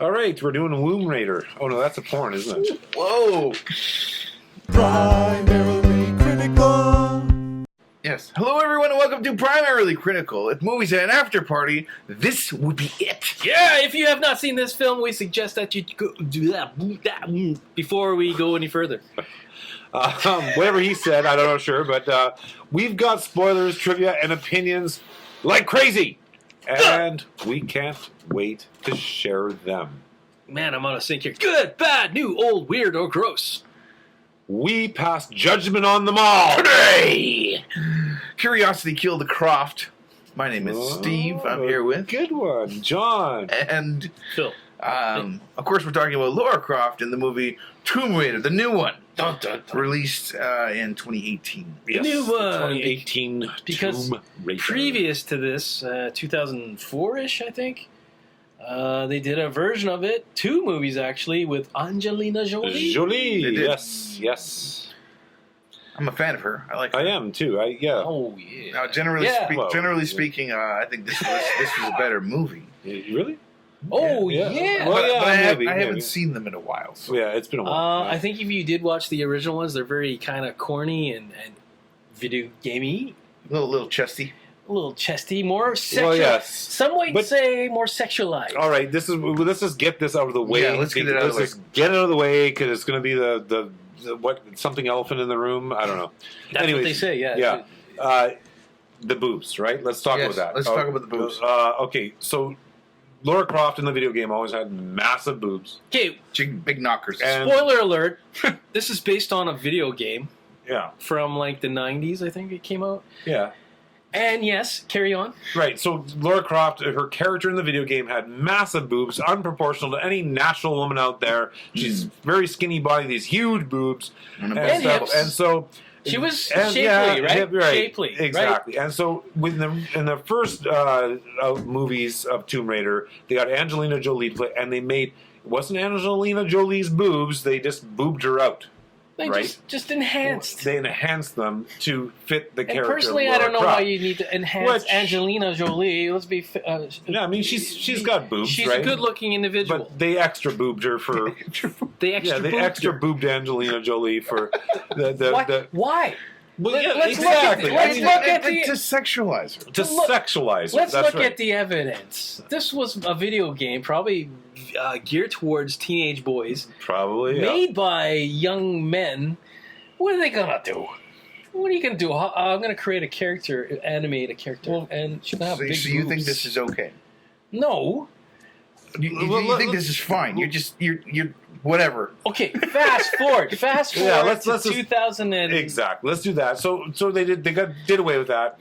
All right, we're doing Womb Raider. Oh no, that's a porn, isn't it? Whoa! Primarily critical. Yes. Hello, everyone, and welcome to Primarily Critical. If movies at an after party, this would be it. Yeah, if you have not seen this film, we suggest that you go do that before we go any further. Whatever he said, I don't know, sure, but we've got spoilers, trivia, and opinions like crazy, and we can't wait to share them. Man, I'm on a sync here. Good, bad, new, old, weird, or gross. We pass judgment on them all. Hooray! Curiosity killed the Croft. My name is Steve. I'm here with... Good one, John. And, Phil. of course, we're talking about Lara Croft in the movie Tomb Raider, the new one. Dun, dun, dun. Released in 2018. Yes, new the one. 2018 Because Tomb Raider. previous to this, 2004-ish, I think, they did a version of it, 2 movies actually, with Angelina Jolie. Jolie, They did. yes. I'm a fan of her. I like her. I am too. Oh, yeah. Now, generally, Yeah. Well, generally yeah. speaking, I think this was a better movie. Really? Oh, Yeah. yeah. Well, But I maybe. haven't seen them in a while. So. Yeah, it's been a while. I think if you did watch the original ones, they're very kind of corny and video gamey. A little chesty. A little chesty, more sexual. Well, yes. Some might But- say more sexualized. All right, let's just get this out of the way. Yeah, let's get it out of the way. Just get it out of the way because it's going to be the something elephant in the room. I don't know. That's Anyways, what they say, yeah. Yeah. The boobs, right? Let's talk Yes, about that. let's talk about the boobs. Okay, so Lara Croft in the video game always had massive boobs. Okay, Big knockers. And- spoiler alert. This is based on a video game Yeah, from like the 90s, I think it came out. yeah. And yes, carry on. Right, so Lara Croft, her character in the video game had massive boobs, unproportional to any natural woman out there. She's very skinny body, these huge boobs, And And stuff. hips. And so She was and- shapely, yeah, right? hip, right? Shapely, exactly. And so in the first movies of Tomb Raider, they got Angelina Jolie to play, and they made it wasn't Angelina Jolie's boobs; they just boobed her out. They Right. just enhanced. They enhanced them to fit the And character. personally, of I Lara don't know Croft. why you need to enhance Which- Angelina Jolie. Let's be. Yeah, I mean she's got boobs, She's right? a good-looking individual. But they extra boobed her for They extra. they boobed extra her. boobed Angelina Jolie for the Why? Why? well, Let- yeah, let's look at exactly. the- let's look at the- to sexualize her. to look- sexualize her. Let's That's look right. at the evidence. This was a video game, probably geared towards teenage boys, Probably yeah. made by young men. What are they gonna do? What are you gonna do? I'm gonna create a character, animate a character, and she's gonna have So, big so you think boobs. this is okay? No. You think this is fine? You're whatever. Okay. Fast forward. Fast forward Yeah, let's to just- 2018. Exactly. Let's do that. So they did away with that,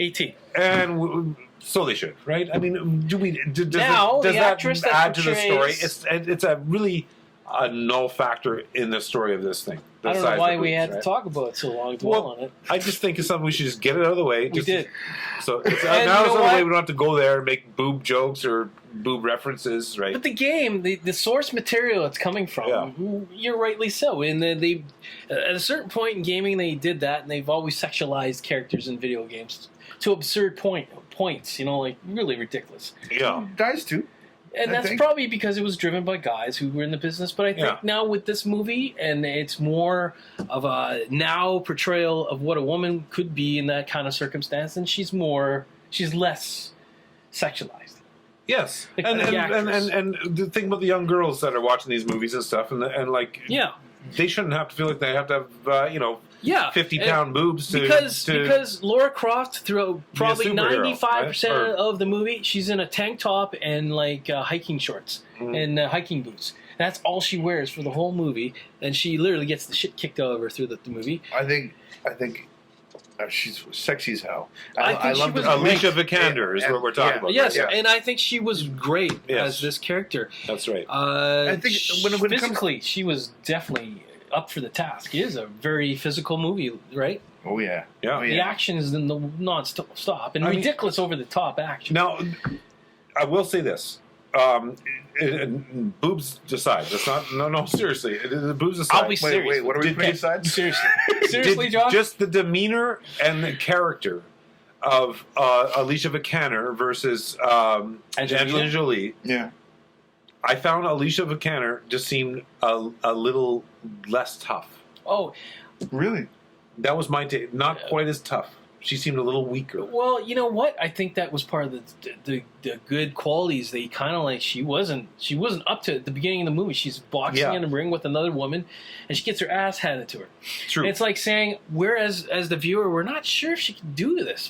and so they should, right? I mean, does Now, does the that actress that add to the story? portrays- It's a really a null factor in the story of this thing. I don't besides know why the we boobs, had right? to talk about it so long, dwell Well, on it. I just think it's something we should just get it out of the way. We did. So it's, And now you it's know out of the what? way. We don't have to go there and make boob jokes or boob references, right? But the game, the source material it's coming from, you're rightly so. And they at a certain point in gaming, they did that, and they've always sexualized characters in video games to absurd points. You know, like really ridiculous. Yeah. Guys too. And I that's think- probably because it was driven by guys who were in the business. But I think Yeah. now with this movie, and it's more of a now portrayal of what a woman could be in that kind of circumstance, and she's less sexualized. Yes. The And actress. and the thing about the young girls that are watching these movies and stuff, and like Yeah, they shouldn't have to feel like they have to have yeah. 50-pound boobs to Because Lara Croft, through probably superhero, 95% right? Or- of the movie, she's in a tank top and like hiking shorts and hiking boots. That's all she wears for the whole movie, and she literally gets the shit kicked out of her through the movie. I think she's sexy as hell. I think she love was the- Alicia Vikander is what we're talking about. Yes, yeah. and I think she was great Yes. as this character. That's right. I think when it comes- physically, she was definitely up for the task. It is a very physical movie, right? Oh yeah. Yeah. Oh, The yeah. action is in the non-stop and I mean- ridiculous over-the-top action. Now, I will say this. Boobs aside. That's not. No. Seriously, the boobs aside. I'll be serious. Wait. What are we Did- putting aside? Seriously, John? Just the demeanor and the character of Alicia Vikander versus Angelina Jolie. Yeah. I found Alicia Vikander just seemed a little less tough. Oh, Really? That was my take. Not quite as tough. She seemed a little weaker. well, you know what? I think that was part of the good qualities. They kind of like she wasn't up to it at the beginning of the movie. She's boxing in a ring with another woman, and she gets her ass handed to her. True. And it's like saying, whereas as the viewer, we're not sure if she can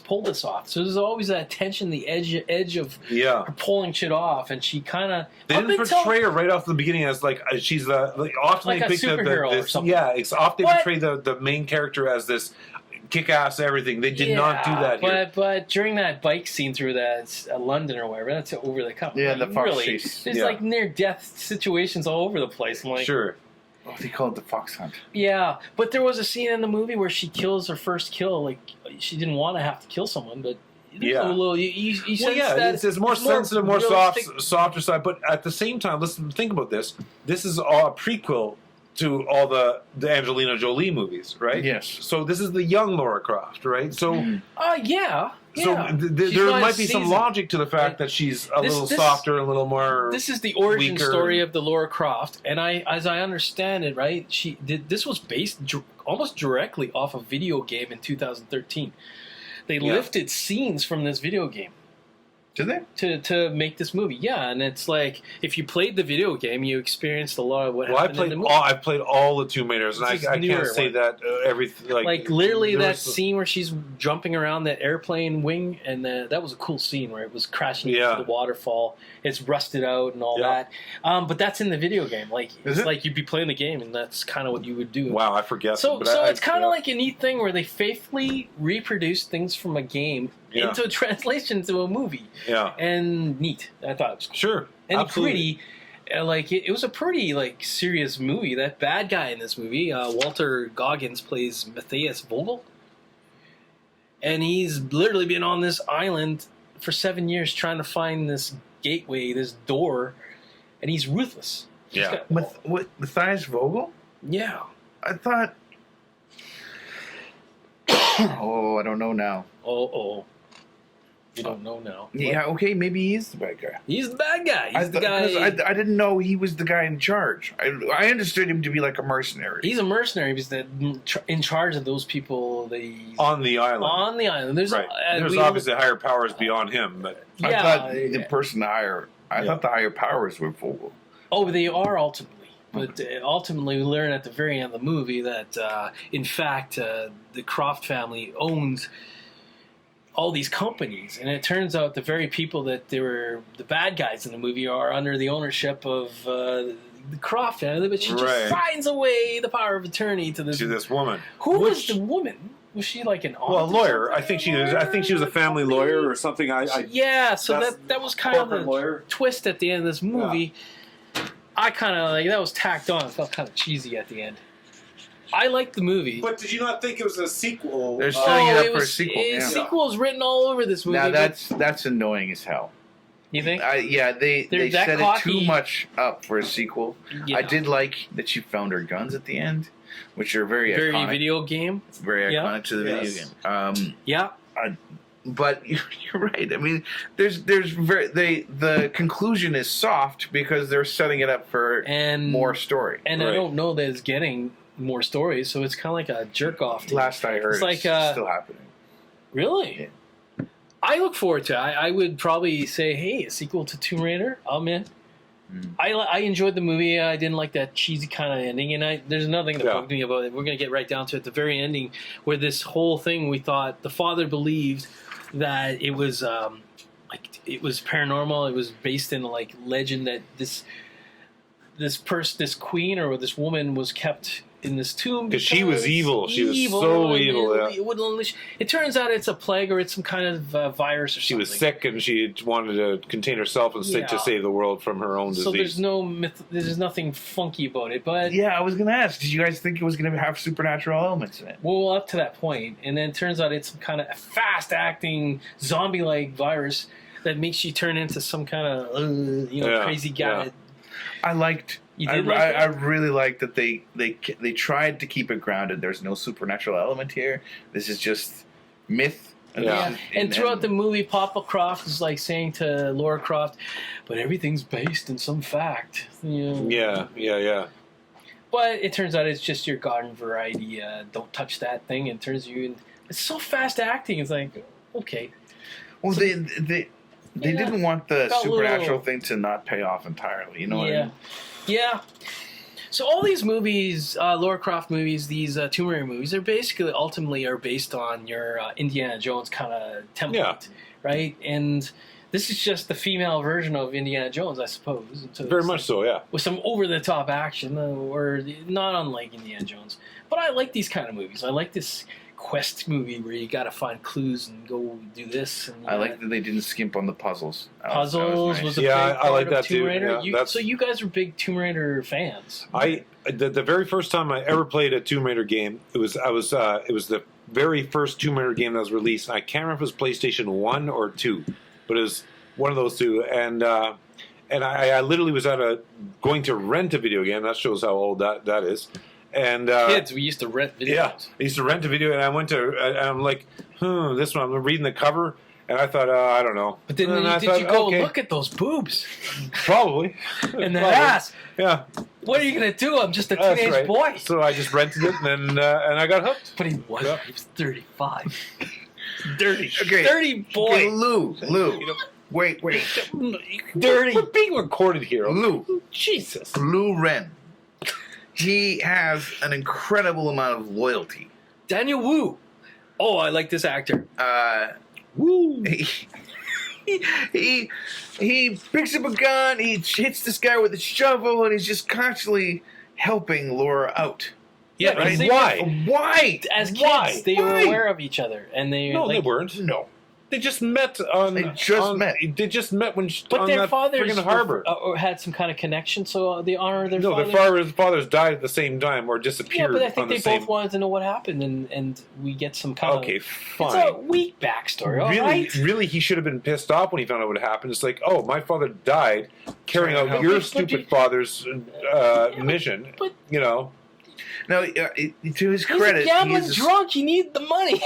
pull this off. So there's always that tension, the edge of her pulling shit off, and she kind of They didn't portray her right off the beginning as like she's often Like they a pick superhero or something. Yeah, it's often they What? portray the main character as this kick-ass everything. They did not do that here. But during that bike scene through that London or whatever, that's over the top. Yeah, the fox really, chase. there's Yeah. like near-death situations all over the place. I'm like, Sure. Oh, they call it the fox hunt. yeah, but there was a scene in the movie where she kills her first kill. Like she didn't want to have to kill someone, but Yeah. a little, you Well, sense yeah, that it's more sensitive, more realistic. softer side. But at the same time, let's think about this. This is all a prequel to all the Angelina Jolie movies, right? Yes. So this is the young Laura Croft, right? So Yeah. so yeah. there She's not might as be some seasoned. logic to the fact that she's a little softer, a little more. This is the origin weaker. story of the Laura Croft, and as I understand it, right, this was based almost directly off a video game in 2013. They lifted scenes from this video game Did they? to make this movie. Yeah, and it's like if you played the video game, you experienced a lot of what Well, I happened in played the movie. all. I played all the Tomb Raiders, and I This is can't newer say one. that everything Like literally there that was- scene where she's jumping around that airplane wing, and that was a cool scene where it was crashing into the waterfall. It's rusted out and all that. But that's in the video game. Like Is it's it? like you'd be playing the game, and that's kind of what you would do. Wow, I forget. So, but so I- it's kind of like a neat thing where they faithfully reproduce things from a game into a translation to a movie, yeah, and neat. I thought it was cool. sure, And absolutely. pretty. Like it was a pretty like serious movie. That bad guy in this movie, Walter Goggins, plays Matthias Vogel, and he's literally been on this island for 7 years trying to find this gateway, this door, and he's ruthless. He's Yeah. got- Matthias Vogel? yeah. I thought. Oh, I don't know now. Oh. You don't know now. Yeah, okay, maybe he is the bad guy. He's the bad guy. He's the because guy. I didn't know he was the guy in charge. I understood him to be like a mercenary. He's a mercenary. He's in charge of those people. On the island, on the island. There's right? There's obviously higher powers beyond him, but I thought the person higher. I thought the higher powers were Vogel. Oh, they are ultimately. But ultimately, we learn at the very end of the movie that, in fact, the Croft family owns all these companies, and it turns out the very people that they were the bad guys in the movie are under the ownership of the Croft family. But she just signs away the power of attorney to this woman. Who was the woman? Was she like an aunt? Well, a or lawyer. something? I think she was a family lawyer or something. Yeah, so that's that was kind of the lawyer. twist at the end of this movie. I kind of like that was tacked on. It felt kind of cheesy at the end. I liked the movie. But did you not think it was a sequel? They're setting it up for a A sequel. sequel is written all over this movie. Now but- that's annoying as hell. you think? They They're that set cocky. it too much up for a sequel. Yeah. I did like that she found her guns at the end, which are very iconic. video game. Very Yeah. iconic to the video game. Yeah. But you're right. I mean, the conclusion is soft because they're setting it up for And more story. And I don't know that it's getting more stories, so it's kind of like a jerk off. Last I heard, It's like, it's still happening. Really? I look forward to it. I would probably say, hey, a sequel to Tomb Raider. I'm in. I enjoyed the movie. I didn't like that cheesy kind of ending, and there's nothing that bugged me about it. We're going to get right down to it. The very ending, where this whole thing, we thought the father believed that it was it was paranormal. It was based in like legend that this queen or this woman was kept in this tomb because she was evil. She was so evil. Yeah. It wouldn't unleash. It turns out it's a plague or it's some kind of virus or She something. was sick and she wanted to contain herself and to save the world from her own disease. So there's no there's nothing funky about it. But Yeah, I was going to ask, did you guys think it was going to have supernatural elements in it? well, up to that point, and then it turns out it's some kind of fast-acting zombie-like virus that makes you turn into some kind of crazy guy. Yeah. I liked. You did like that? I really liked that they tried to keep it grounded. There's no supernatural element here. This is just myth Yeah. And throughout the movie, Papa Croft is like saying to Laura Croft, "But everything's based in some fact." You know? Yeah. But it turns out it's just your garden variety. Don't touch that thing, and turns you. In. It's so fast acting. It's like, okay. Well, So- they didn't want the Felt supernatural little- thing to not pay off entirely. You know what I Yeah, mean? yeah. So all these movies, Laura Croft movies, these Tomb Raider movies, they're basically ultimately are based on your Indiana Jones kind of template, Yeah. right? And this is just the female version of Indiana Jones, I suppose. So Very it's much so, yeah. with some over-the-top action, or not unlike Indiana Jones. But I like these kind of movies. I like this quest movie where you got to find clues and go do this. And I like that they didn't skimp on the puzzles. puzzles That was nice. a Yeah, big I part like of that Tomb too. Raider. Yeah, So you guys are big Tomb Raider fans. The very first time I ever played a Tomb Raider game, it was the very first Tomb Raider game that was released. And I can't remember if it was PlayStation 1 or 2, but it was one of those two. And I literally was going to rent a video game. That shows how old that is. And Kids, we used to rent videos. yeah, I used to rent a video, and I went to, and I'm like, this one. I'm reading the cover, and I thought, I don't know. But then And I did thought, you go, okay, look at those boobs probably, and that Probably. ass? Yeah, What are you going to do? I'm just a that's teenage right. boy. So I just rented it, and I got hooked. But he wasn't. Yeah. He was 35. Dirty. Okay. Dirty Okay, boy. Lou. You know, Wait. Dirty. We're being recorded here. Lou. Jesus. Lou Ren. He has an incredible amount of loyalty. Daniel Wu. Oh, I like this actor. Woo! He picks up a gun, he hits this guy with a shovel, and he's just constantly helping Laura out. Yeah, right. they Why? Why? As kids, Why? they were Why? aware of each other, and they No, like, they weren't. No. They just met on. They just met. They just met when But on their that fathers friggin' harbor. or had some kind of connection, so they honor their No, fathers. their fathers died at the same time or Yeah, disappeared. but I think on the they same. both wanted to know what happened, and we get some kind Okay, of. fine. It's a weak backstory, all Really, right? really, he should have been pissed off when he found out what happened. It's like, oh, my father died carrying out But your you- stupid father's mission. but- You know, Now, to his He's credit, a gambling he's drunk. You need the money.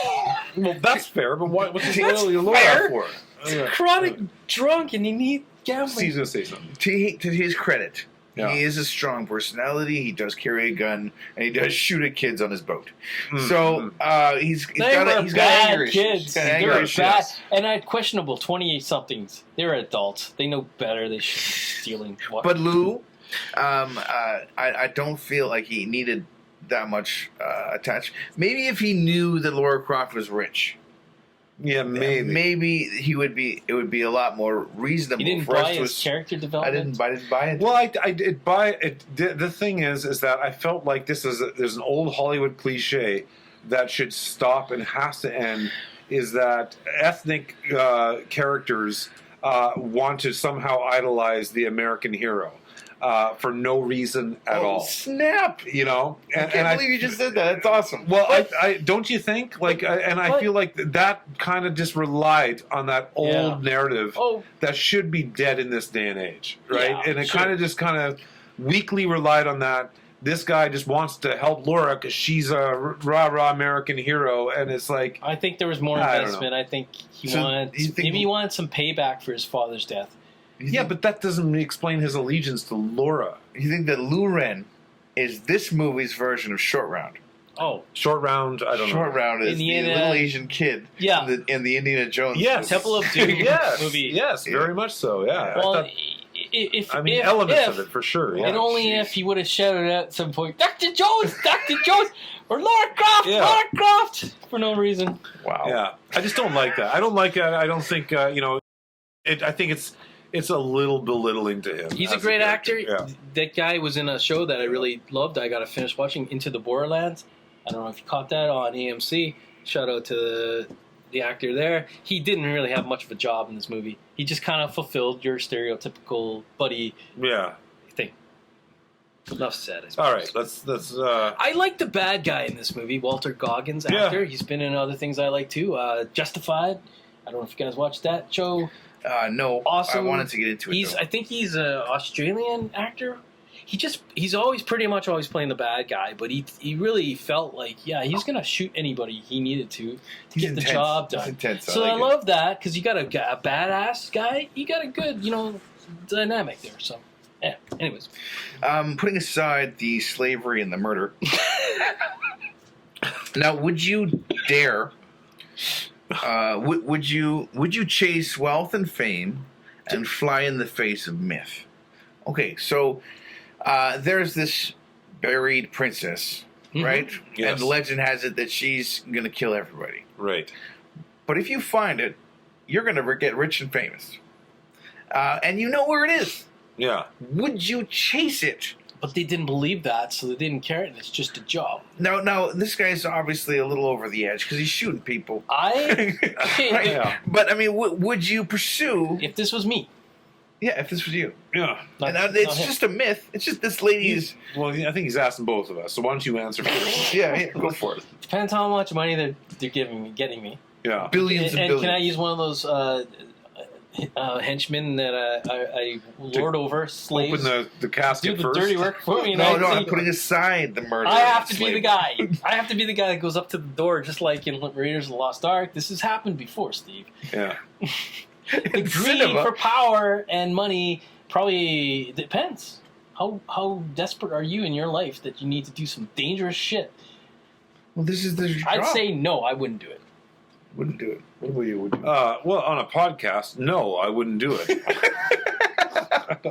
well, that's fair. But what's his That's loyalty to Laura fair. for? Chronic drunk, and you need gambling. He's gonna say something. to his credit, Yeah. he is a strong personality. He does carry a gun, and he does shoot at kids on his boat. Mm, So he's They got were he's got bad anger issues. kids. He's got They anger were issues. bad, and questionable 28-somethings. They're adults. They know better. They shouldn't be stealing. But Lou, I don't feel like he needed that much attached. Maybe if he knew that Laura Croft was rich, Yeah, maybe he would be. It would be a lot more reasonable you didn't for buy us to. his character I development. didn't buy it. Well, I did buy it. The thing is that I felt like there's an old Hollywood cliche that should stop and has to end. Is that ethnic characters want to somehow idolize the American hero for no reason at all? Snap! You know, I can't believe you just said that. That's awesome. Well, I don't you think like, and I But- feel like that kind of just relied on that old Yeah. narrative Oh, that should be dead in this day and age, right? Yeah, and it sure. kind of weakly relied on that. This guy just wants to help Laura because she's a rah American hero, and it's like, I think there was more I don't know. investment. I think he So, wanted you think- maybe he wanted some payback for his father's death. yeah, but that doesn't explain his allegiance to Laura. You think that Lou Ren is this movie's version of Short Round? Oh, Short Round, I don't Short know. Round is the Indiana- little Asian kid Yeah. in the Indiana Jones Yes, Temple of Doom yes, movie. yes, very much so. Yeah, well, I thought, if elements of it for sure. Yeah. and only jeez. if he would have shouted out at some point, Dr. Jones, Dr. Jones, or Laura Croft, Yeah. Laura Croft, for no reason. Wow. Yeah, I just don't like that. I don't like that. I don't think I think it's a little belittling to him. He's a as great character. actor. Yeah. That guy was in a show that I really loved. I got to finish watching Into the Borderlands. I don't know if you caught that on AMC. Shout out to the actor there. He didn't really have much of a job in this movie. He just kind of fulfilled your stereotypical buddy Yeah. thing. Enough said. I suppose. All right. Let's. I like the bad guy in this movie, Walter Goggins, Yeah. actor. He's been in other things I like too. Justified. I don't know if you guys watched that show. No. Awesome. I wanted to get into it. I think he's an Australian actor. he's always pretty much always playing the bad guy, but he really felt like he's gonna shoot anybody he needed to get intense. the job He's done. intense. So I I like love that because you got a badass guy, you got a good dynamic there. So yeah. Anyways, putting aside the slavery and the murder. Now, would you dare? Would you chase wealth and fame and fly in the face of myth? Okay, so there's this buried princess, right? Yes. And the legend has it that she's gonna kill everybody. Right. But if you find it, you're gonna get rich and famous, and you know where it is. Yeah. Would you chase it? but they didn't believe that, so they didn't care, and it's just a job. Now, this guy's obviously a little over the edge because he's shooting people. Right? Yeah. But I mean, would you pursue? If this was me, Yeah, if this was you. Yeah. And not it's him. just a myth. It's just this lady's. Well, I think he's asking both of us. So why don't you answer first? Yeah, go for it. Depends how much money they're getting me. Yeah. Billions and And billions. can I use one of those henchmen that I lord over slaves? Open the casket do the first. dirty work for me. And No, I I'm putting aside the murder. I have of to be the slavery. guy. I have to be the guy that goes up to the door, just like in Raiders of the Lost Ark. This has happened before, Steve. Yeah. The greed Cinema. for power and money probably depends. How desperate are you in your life that you need to do some dangerous shit? Well, this is the job. I'd say no, I wouldn't do it. Wouldn't do it. What will you? Well, on a podcast, no, I wouldn't do it.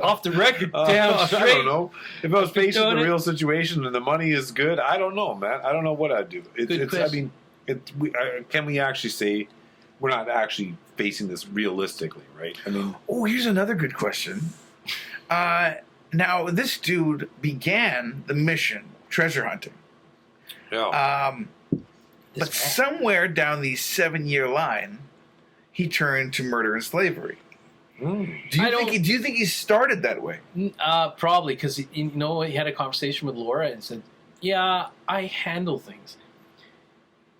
Off the record, damn I straight. don't know. If I was facing doing the it. real situation and the money is good, I don't know, man. I don't know what I'd do. Good I question. mean, can we actually say we're not actually facing this realistically, right? I mean, Oh, here's another good question. Now, this dude began the mission, treasure hunting. yeah. But somewhere down the 7-year line, he turned to murder and slavery. Mm. Do I you don't- think? Do you think he started that way? Probably because he had a conversation with Laura and said, "Yeah, I handle things."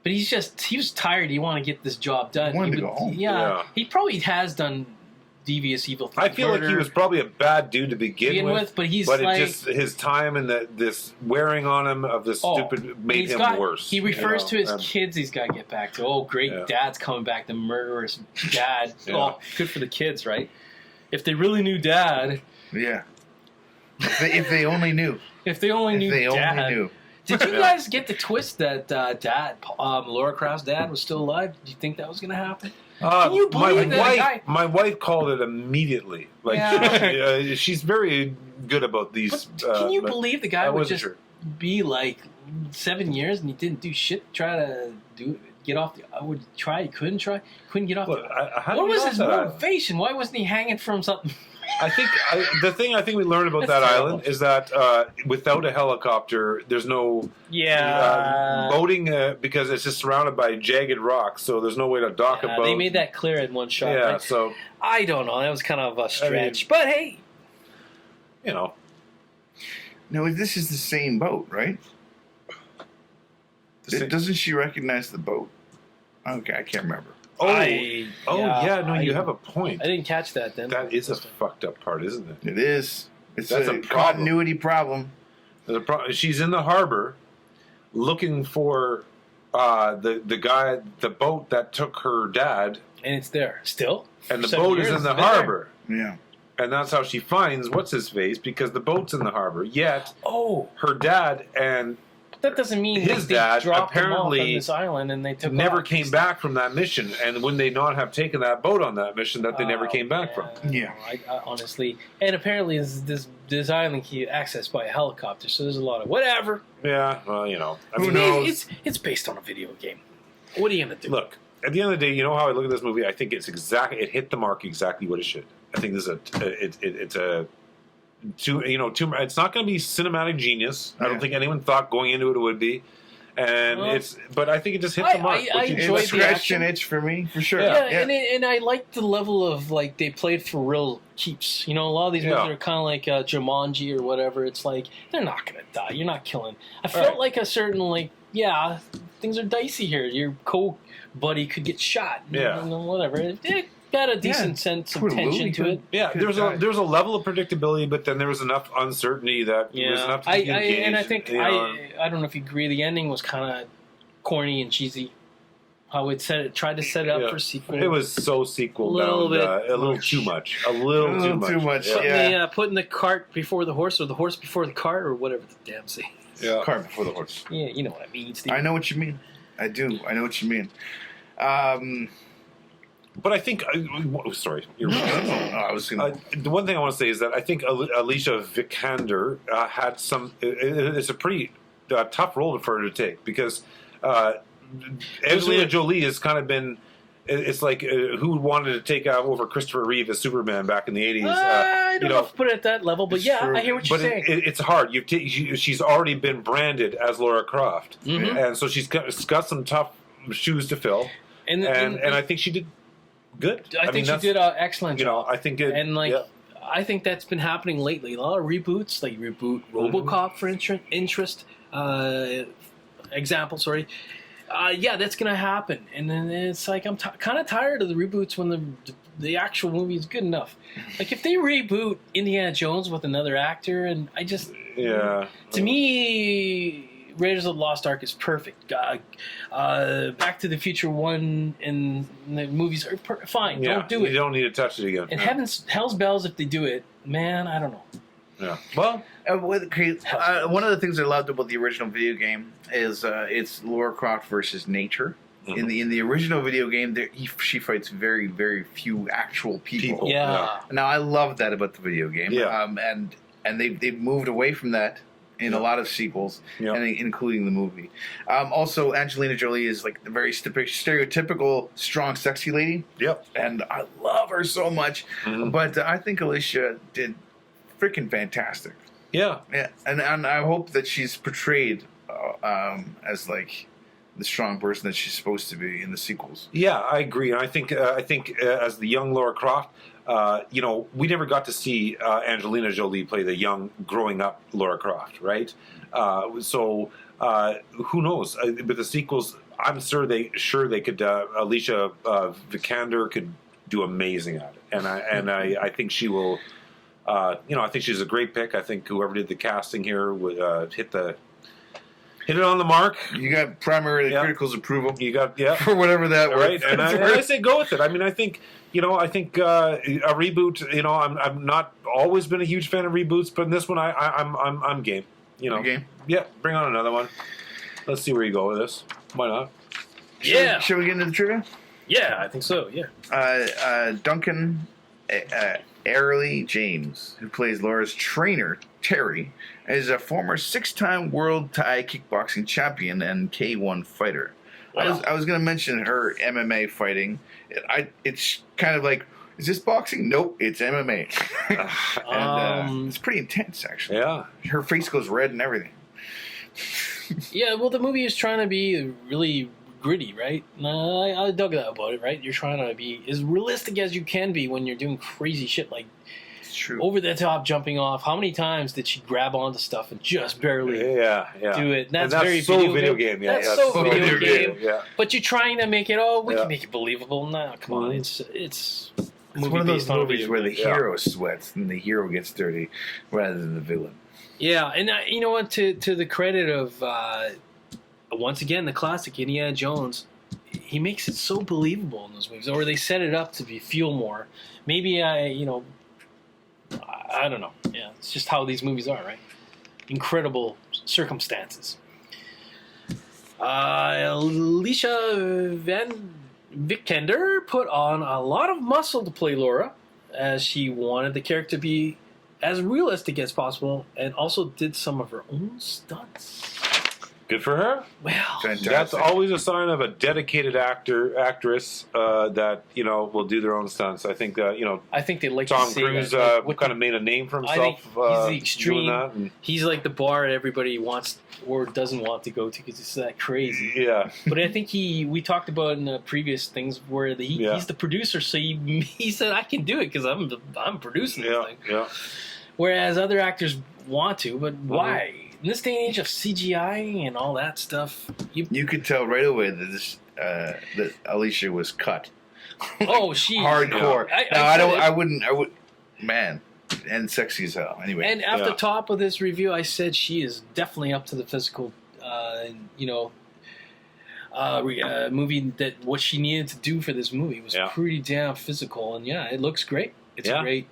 But he was tired. He wanted to get this job done. He wanted He to go home. Yeah. He probably has done devious, evil things. I feel like he murder, was probably a bad dude to begin with, but he's but like, it just his time and this wearing on him of this stupid made he's him got- worse. He refers you to know? his And- kids. He's got to get back to. Oh, great, Yeah. dad's coming back. The murderous dad. Yeah. Oh, good for the kids, right? If they really knew dad, Yeah. If they only knew. if they only knew If they dad. only knew. Did you Yeah. guys get the twist that dad, Laura Croft's dad, was still alive? Did you think that was going to happen? Can you believe that a guy- my wife called it immediately. Like Yeah. she's very good about these. But can you but believe the guy that would wasn't just true. be like 7 years and he didn't do shit? Try to get off the. I would try. He couldn't try. Couldn't get off. Look, how What did was we his know that? motivation? Why wasn't he hanging from something? I think the thing I think we learned about That's that terrible. island is that without a helicopter, there's no boating because it's just surrounded by jagged rocks, so there's no way to dock a boat. They made that clear in one shot. Yeah, right? so I don't know. That was kind of a stretch, but hey, you know, No, this is the same boat, right? Doesn't she recognize the boat? Okay, I can't remember. yeah, no, you have a point. I didn't catch that then. That is a fucked up part, isn't it? It is. It's That's a a problem. continuity problem. She's in the harbor looking for the boat that took her dad, and it's there still. and the 7 boat years, is in the it's been there. harbor. Yeah. And that's how she finds what's his face because the boat's in the harbor. Yet Oh, her dad and that doesn't mean His they dad dropped him off on apparently this island and they took never off. came back from that mission. And when they not have taken that boat on that mission, that they never came back from. Yeah. I honestly, and apparently this island can be accessed by a helicopter, so there's a lot of whatever. Yeah, well, you know, I Who mean, knows? It's based on a video game. What are you gonna do? look. At the end of the day, you know how I look at this movie. I think it hit the mark exactly what it should. I think this is it's not going to be cinematic genius. I don't Yeah. think anyone thought going into it would be, and Well, but I think it just hit I- the mark. I What you- enjoyed It the scratched action. an itch for me, for sure. Yeah, Yeah. and I like the level of like they played for real keeps. You know, a lot of these Yeah. movies are kind of like Jumanji or whatever. It's like they're not gonna die. You're not killing. I felt Right. like a certain things are dicey here. Your co buddy could get shot. Yeah. and whatever. Hey, got a decent sense of Poor Lou, tension he to could- it. Yeah, Could there's die. a level of predictability, but then there was enough uncertainty that there was enough to I keep you engaged. and I think you know. I don't know if you agree. The ending was kind of corny and cheesy. How it tried to set it up Yeah. for sequel. It was so sequel Little bound, bit a little much. too much, a little too much. Yeah. Putting the cart before the horse, or the horse before the cart, or whatever the damn saying. Yeah. Cart before the horse. Yeah, you know what I mean, Steve. I know what you mean. I do. I know what you mean. But I think, sorry, you're I was gonna. the one thing I want to say is that I think Alicia Vikander had some. It's a pretty tough role for her to take because Angelina Jolie has kind of been. It's like who wanted to take over Christopher Reeve as Superman back in the 80s. I don't know if put it at that level, but It's yeah, true. I hear what you're But saying. it's hard. She's already been branded as Laura Croft, Mhm. and so she's got some tough shoes to fill. And I think she did good. I think she did an excellent You know, job. I think it. And like, yeah. I think that's been happening lately. A lot of reboots, like reboot RoboCop for interest. Example, sorry. Yeah, that's gonna happen, and then it's like I'm kind of tired of the reboots when the actual movie is good enough. Like if they reboot Indiana Jones with another actor, and I just Yeah. to me, Raiders of the Lost Ark is perfect. Back to the Future 1 and the movies are fine. Yeah, Don't do You it. don't need to touch it again. And yeah. hell's bells if they do it, man. I don't know. Yeah. Well, One of the things I loved about the original video game is it's Laura Croft versus nature. Mhm. In the original video game, she fights very, very few actual people. Yeah. Now I love that about the video game. Yeah. And they've moved away from that in a lot of sequels, Yeah. and including the movie. Also, Angelina Jolie is like the very stereotypical strong, sexy lady, yep. and I love her so much. Mhm. But I think Alicia did freaking fantastic. Yeah. Yeah, and I hope that she's portrayed as like the strong person that she's supposed to be in the sequels. Yeah, I agree, and I think as the young Laura Croft, we never got to see Angelina Jolie play the young, growing up Laura Croft, right? So who knows? With the sequels, I'm sure they could. Alicia Vikander could do amazing at it, and I think she will. I think she's a great pick. I think whoever did the casting here would hit it on the mark. You got primarily Yeah. critical's approval You got for whatever that right, was. and I say go with it. I mean, I think a reboot. I'm not always been a huge fan of reboots, but in this one, I'm game. Game? Yeah, bring on another one. Let's see where you go with this. Why not? Yeah. Shall we get into the trivia? Yeah, I think so. Yeah. Duncan Airley James, who plays Laura's trainer, Terry, is a former 6-time world Thai kickboxing champion and K1 fighter. Wow. I was going to mention her MMA fighting. It's kind of like, is this boxing? Nope, it's MMA. And it's pretty intense, actually. Yeah. Her face goes red and everything. Yeah, well, the movie is trying to be really gritty, right? I dug that about it, right? You're trying to be as realistic as you can be when you're doing crazy shit like It's true. over the top jumping off. How many times did she grab onto stuff and just barely Yeah. do it? And That's very so video game. Yeah, That's yeah, so video game. Yeah. But you're trying to make it. Oh, we Yeah. can make it believable. Nah, come on. Mhm. It's It's one of those based on a movies video where game. the hero sweats and the hero gets dirty rather than the villain. Yeah, and you know what? To the credit of once again the classic Indiana Jones, he makes it so believable in those movies, or they set it up to be feel more. Maybe I don't know. Yeah, it's just how these movies are, right? Incredible circumstances. Alicia Van Vikander put on a lot of muscle to play Laura, as she wanted the character to be as realistic as possible, and also did some of her own stunts. Good for her. Well, Fantastic. That's always a sign of a dedicated actress that will do their own stunts. I think I think they like Tom to say Cruise that. Like, kind of made a name for I himself. think he's the extreme. Doing that. And, he's like the bar everybody wants or doesn't want to go to because it's that crazy. yeah, But I think we talked about in the previous things where he's the producer, so he said I can do it because I'm producing this yeah, thing. yeah. Whereas other actors want to, but why? In this day and age of CGI and all that stuff, You could tell right away that that Alicia was cut Oh, she hardcore. Yeah. No, I said it. I wouldn't. Man, and sexy as hell. Anyway, And at the top of this review, I said she is definitely up to the physical, movie that what she needed to do for this movie was pretty damn physical. And it looks great. It's great.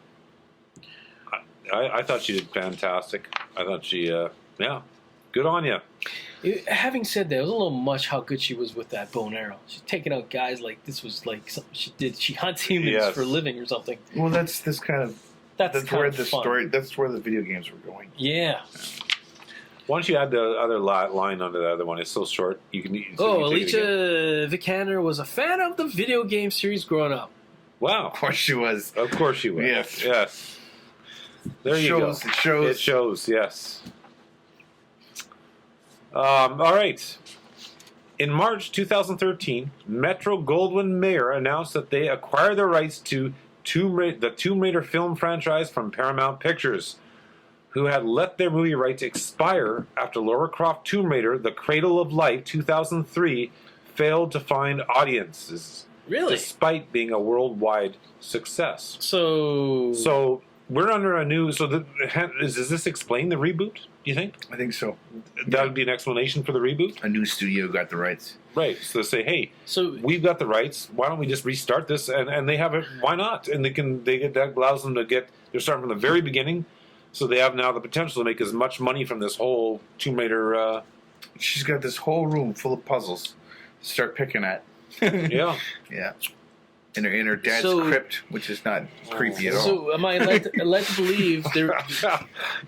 I thought she did fantastic. I thought she, good on you. Having said that, it was a little much how good she was with that bow and arrow. She's taking out guys like this was like something she did. She hunts humans for a living or something. Well, that's kind of that's where the fun. story. That's where the video games were going. Yeah. Why don't you add the other line onto the other one? It's so short. You can. Alicia Vikander was a fan of the video game series growing up. Wow. Of course she was. Of course she was. Yes. Yes. There you go. It shows. It shows. Yes. All right. In March 2013, Metro-Goldwyn-Mayer announced that they acquired the rights to the Tomb Raider film franchise from Paramount Pictures, who had let their movie rights expire after Lara Croft Tomb Raider: The Cradle of Life 2003 failed to find audiences. Really? Despite being a worldwide success. So we're under a new... does this explain the reboot, do you think? I think so. That would be an explanation for the reboot? A new studio got the rights. Right. So they say, hey, we've got the rights. Why don't we just restart this? And they have it. Why not? And that allows them to get... They're starting from the very beginning. So they have now the potential to make as much money from this whole Tomb Raider... She's got this whole room full of puzzles to start picking at. Yeah. Yeah. In her dad's crypt, which is not creepy at all. So am I led to believe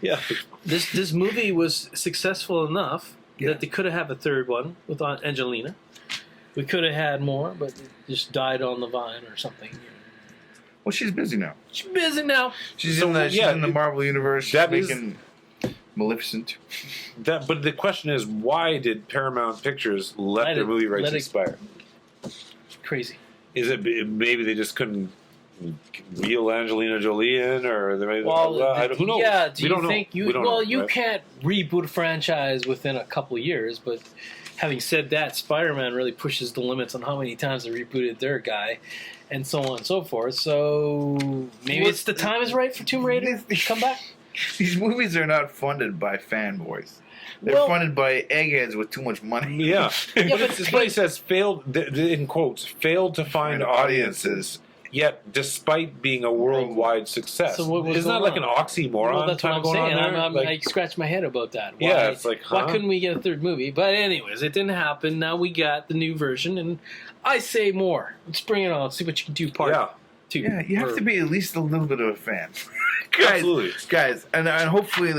yeah. This movie was successful enough that they could have had a third one with Aunt Angelina. We could have had more, but it just died on the vine or something. Well, she's busy now. She's busy now. She's in the Marvel universe. She's making Maleficent. But the question is, why did Paramount Pictures let their movie rights expire? Crazy. Is it maybe they just couldn't reel Angelina Jolie in, or who knows? Yeah, we don't think know. You can't reboot a franchise within a couple of years, but having said that, Spider-Man really pushes the limits on how many times they rebooted their guy, and so on and so forth. So maybe the time is right for Tomb Raider to come back. These movies are not funded by fanboys. They're funded by eggheads with too much money. Yeah. But this place says failed, in quotes, failed to find audiences, yet despite being a worldwide success. So isn't that like an oxymoron? Well, that's what I'm saying. I scratched my head about that. Why, it's like, why couldn't we get a third movie? But anyways, it didn't happen. Now we got the new version, and I say more. Let's bring it on. Let's see what you can do part two. Yeah, you have to be at least a little bit of a fan. Absolutely. Guys, and hopefully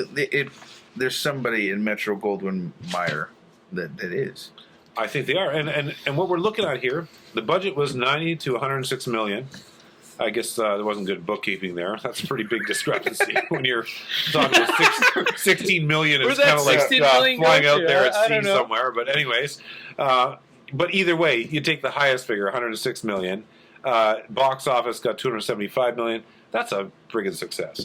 there's somebody in Metro-Goldwyn-Mayer that is. I think they are, and what we're looking at here, the budget was 90 to 106 million. I guess there wasn't good bookkeeping there. That's a pretty big discrepancy when you're talking about 16 million. It's kind of like flying out there at sea somewhere. But anyways, but either way, you take the highest figure, 106 million. Box office got 275 million. That's a friggin' success.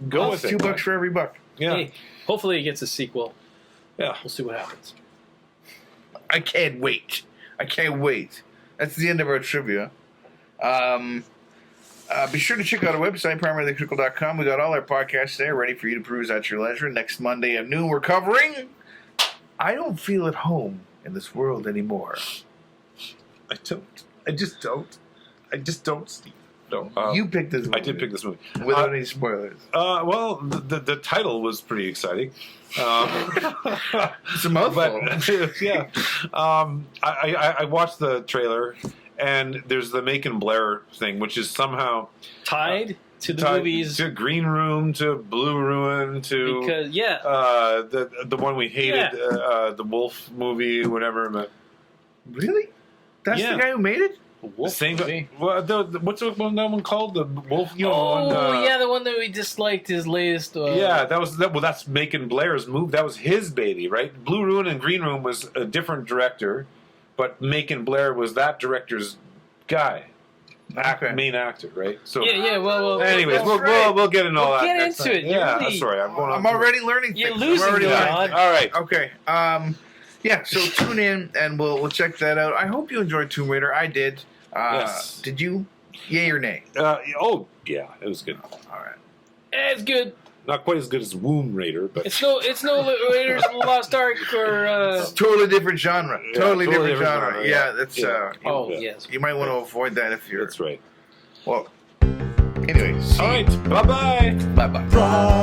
Go with it. $2 for every buck. Yeah. Hey, hopefully it gets a sequel. Yeah. We'll see what happens. I can't wait. That's the end of our trivia. Be sure to check out our website, primarythecritical.com. We got all our podcasts there ready for you to peruse at your leisure. Next Monday at noon, we're covering I Don't Feel at Home in This World Anymore. I just don't, Steve. No, you picked this movie. I did pick this movie. Without any spoilers. Well, the title was pretty exciting. It's a mouthful. But, yeah. I watched the trailer, and there's the Macon Blair thing, which is somehow... Tied to the movies. To Green Room, to Blue Ruin, to... Because, the one we hated, the Wolf movie, whatever. Really? That's the guy who made it? Wolf same movie. what's that one called? The Wolf. The one that we disliked his latest. That's Macon Blair's move. That was his baby, right? Blue Ruin and Green Room was a different director, but Macon Blair was that director's guy, main actor, right? So Well. Anyways, we'll get into all that. Get next into time. it. Yeah, sorry, I'm already learning. You're things. losing, John. All right. Okay. So tune in and we'll check that out. I hope you enjoyed Tomb Raider. I did. Yes. Did you? Yay or nay? Oh, yeah, it was good. All right. It's good. Not quite as good as Womb Raider, but It's no Raiders of the Lost Ark or. It's totally different genre. Yeah, totally totally different different genre. genre, Yeah, yeah. that's. Yeah. Oh Yeah. yes. You might want to avoid that if you're. that's right. Well. Anyway. See All right, bye-bye. Bye bye. Drive